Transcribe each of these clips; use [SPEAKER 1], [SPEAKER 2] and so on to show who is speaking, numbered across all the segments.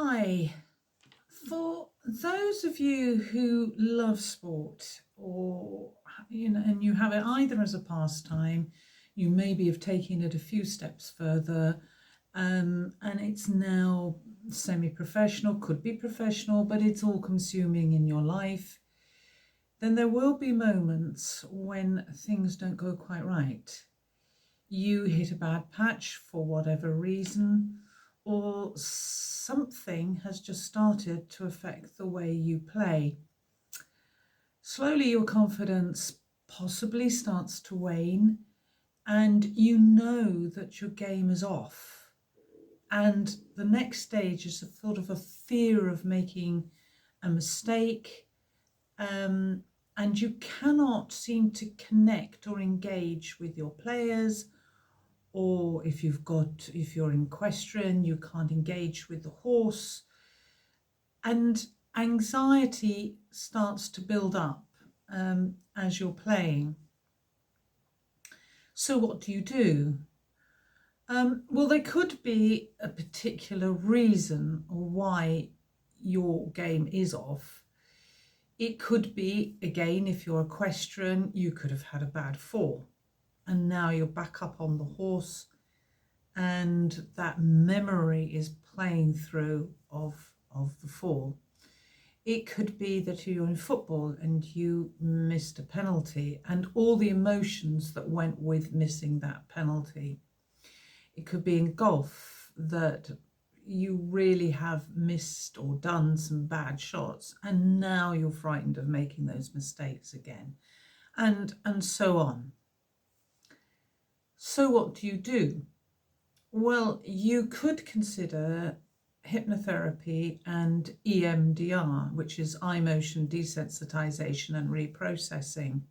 [SPEAKER 1] Hi. For those of you who love sport and you have it either as a pastime, you maybe have taken it a few steps further, and it's now semi-professional, could be professional, but it's all consuming in your life, then there will be moments when things don't go quite right. You hit a bad patch for whatever reason, or something has just started to affect the way you play. Slowly your confidence possibly starts to wane, and you know that your game is off. And the next stage is a sort of a fear of making a mistake, and you cannot seem to connect or engage with your players. Or if you're in equestrian, you can't engage with the horse, and anxiety starts to build up as you're playing. So what do you do? Well, there could be a particular reason why your game is off. It could be, again, if you're equestrian, you could have had a bad fall, and now you're back up on the horse, and that memory is playing through of the fall. It could be that you're in football and you missed a penalty and all the emotions that went with missing that penalty. It could be in golf that you really have missed or done some bad shots, and now you're frightened of making those mistakes again, and so on. So what do you do? Well, you could consider hypnotherapy and EMDR, which is eye motion desensitization and reprocessing.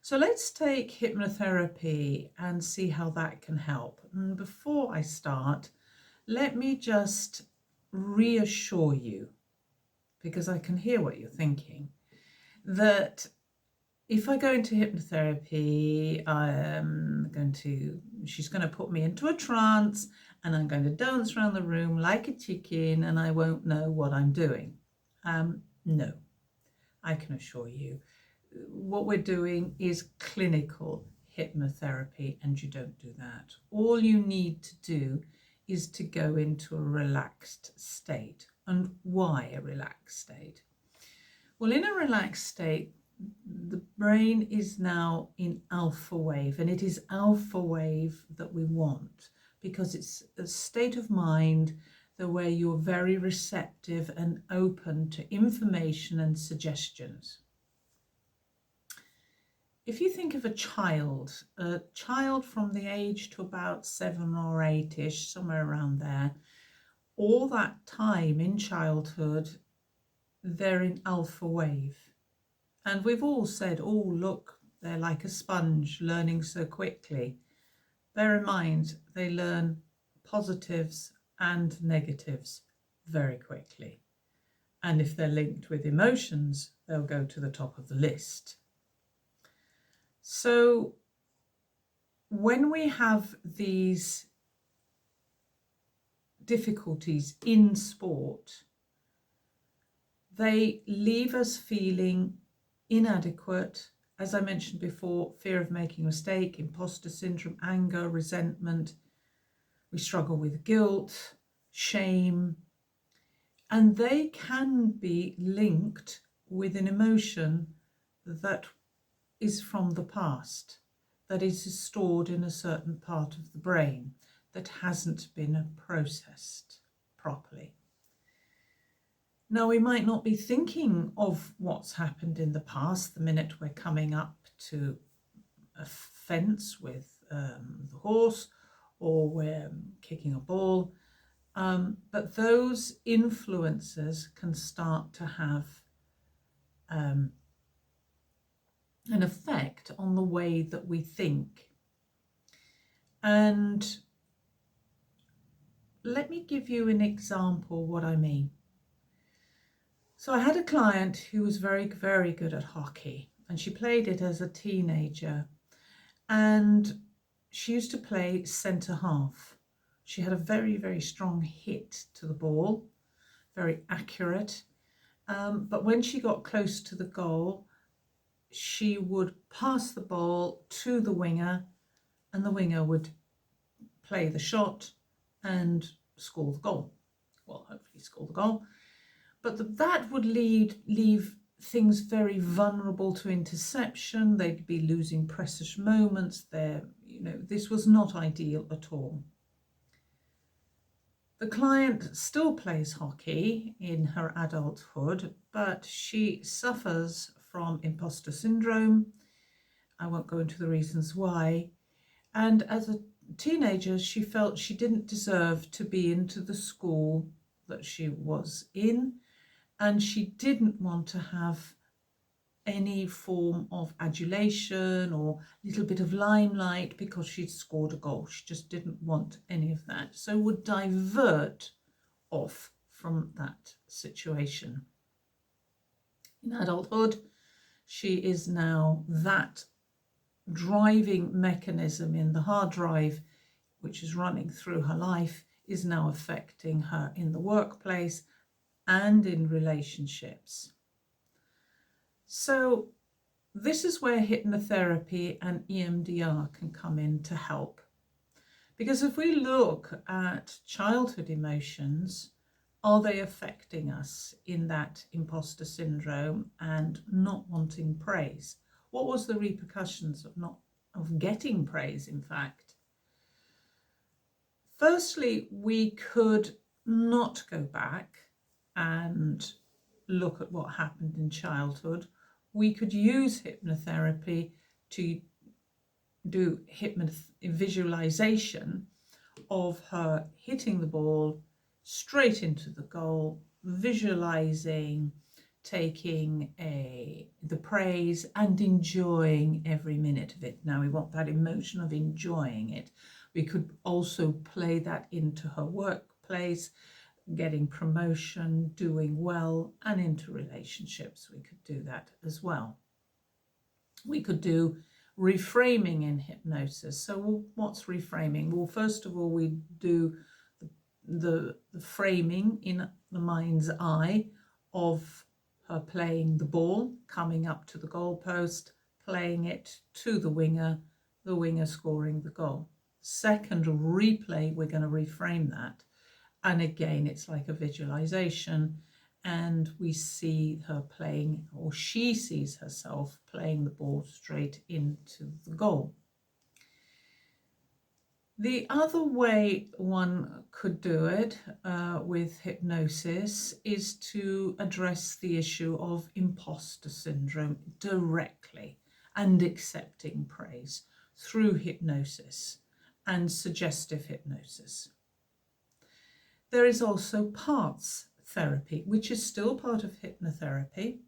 [SPEAKER 1] So let's take hypnotherapy and see how that can help. And before I start, let me just reassure you, because I can hear what you're thinking, that if I go into hypnotherapy, she's going to put me into a trance and I'm going to dance around the room like a chicken and I won't know what I'm doing. No, I can assure you, what we're doing is clinical hypnotherapy, and you don't do that. All you need to do is to go into a relaxed state. And why a relaxed state? Well, in a relaxed state, the brain is now in alpha wave, and it is alpha wave that we want because it's a state of mind where you're very receptive and open to information and suggestions. If you think of a child from the age to about 7 or 8-ish, somewhere around there, all that time in childhood, they're in alpha wave. And we've all said, oh, look, they're like a sponge learning so quickly. Bear in mind, they learn positives and negatives very quickly. And if they're linked with emotions, they'll go to the top of the list. So when we have these difficulties in sport, they leave us feeling inadequate. As I mentioned before, fear of making a mistake, imposter syndrome, anger, resentment. We struggle with guilt, shame, and they can be linked with an emotion that is from the past, that is stored in a certain part of the brain that hasn't been processed properly. Now, we might not be thinking of what's happened in the past the minute we're coming up to a fence with the horse, or we're kicking a ball, but those influences can start to have an effect on the way that we think. And let me give you an example what I mean. So I had a client who was very, very good at hockey, and she played it as a teenager, and she used to play centre half. She had a very, very strong hit to the ball. very accurate. But when she got close to the goal, she would pass the ball to the winger, and the winger would play the shot and score the goal. Well, hopefully score the goal. But that would leave things very vulnerable to interception. They'd be losing precious moments there. This was not ideal at all. The client still plays hockey in her adulthood, but she suffers from imposter syndrome. I won't go into the reasons why. And as a teenager, she felt she didn't deserve to be into the school that she was in, and she didn't want to have any form of adulation or little bit of limelight because she'd scored a goal. She just didn't want any of that, so would divert off from that situation. In adulthood, she is now that driving mechanism in the hard drive, which is running through her life, is now affecting her in the workplace and in relationships. So this is where hypnotherapy and EMDR can come in to help. Because if we look at childhood emotions, are they affecting us in that imposter syndrome and not wanting praise? What was the repercussions of getting praise, in fact? Firstly, we could not go back and look at what happened in childhood. We could use hypnotherapy to do visualization of her hitting the ball straight into the goal, visualizing, taking the praise and enjoying every minute of it. Now we want that emotion of enjoying it. We could also play that into her workplace, getting promotion, doing well, and into relationships. We could do that as well. We could do reframing in hypnosis. So what's reframing? Well, first of all, we do the framing in the mind's eye of her playing the ball, coming up to the goalpost, playing it to the winger scoring the goal. Second replay, we're going to reframe that. And again, it's like a visualization, and we see her playing, or she sees herself playing the ball straight into the goal. The other way one could do it with hypnosis is to address the issue of imposter syndrome directly and accepting praise through hypnosis and suggestive hypnosis. There is also parts therapy, which is still part of hypnotherapy,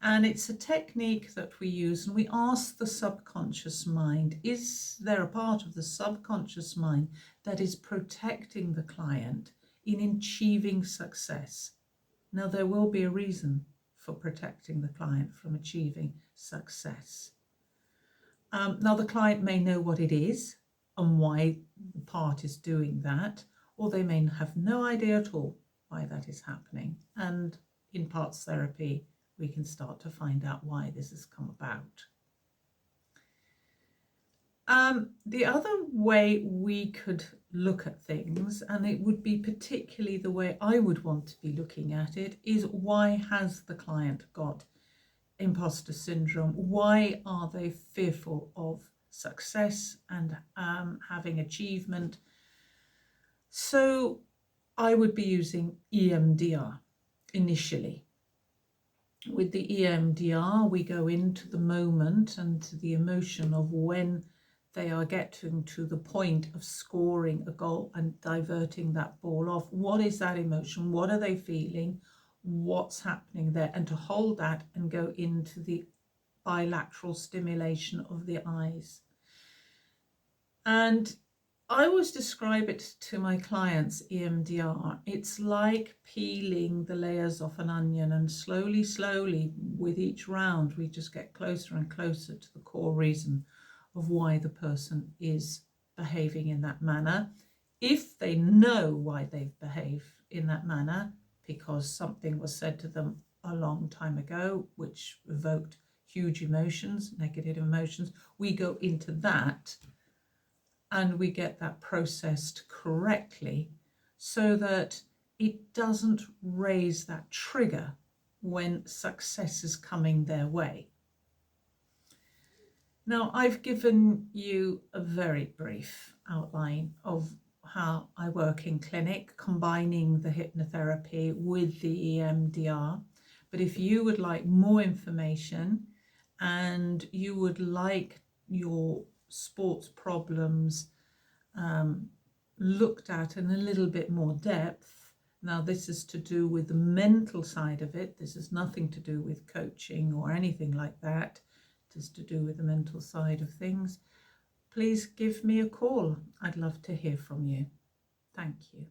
[SPEAKER 1] and it's a technique that we use, and we ask the subconscious mind, is there a part of the subconscious mind that is protecting the client in achieving success? Now, there will be a reason for protecting the client from achieving success. Now, the client may know what it is and why the part is doing that, or they may have no idea at all why that is happening. And in parts therapy, we can start to find out why this has come about. The other way we could look at things, and it would be particularly the way I would want to be looking at it, is why has the client got imposter syndrome? Why are they fearful of success and having achievement? So I would be using EMDR initially. With the EMDR, we go into the moment and to the emotion of when they are getting to the point of scoring a goal and diverting that ball off. What is that emotion? What are they feeling? What's happening there? And to hold that and go into the bilateral stimulation of the eyes. And I always describe it to my clients, EMDR. It's like peeling the layers off an onion, and slowly, with each round, we just get closer and closer to the core reason of why the person is behaving in that manner. If they know why they've behaved in that manner, because something was said to them a long time ago, which evoked huge emotions, negative emotions. We go into that and we get that processed correctly so that it doesn't raise that trigger when success is coming their way. Now, I've given you a very brief outline of how I work in clinic, combining the hypnotherapy with the EMDR. But if you would like more information and you would like your sports problems looked at in a little bit more depth, now this is to do with the mental side of it. This is nothing to do with coaching or anything like that. It is to do with the mental side of things. Please give me a call. I'd love to hear from you. Thank you.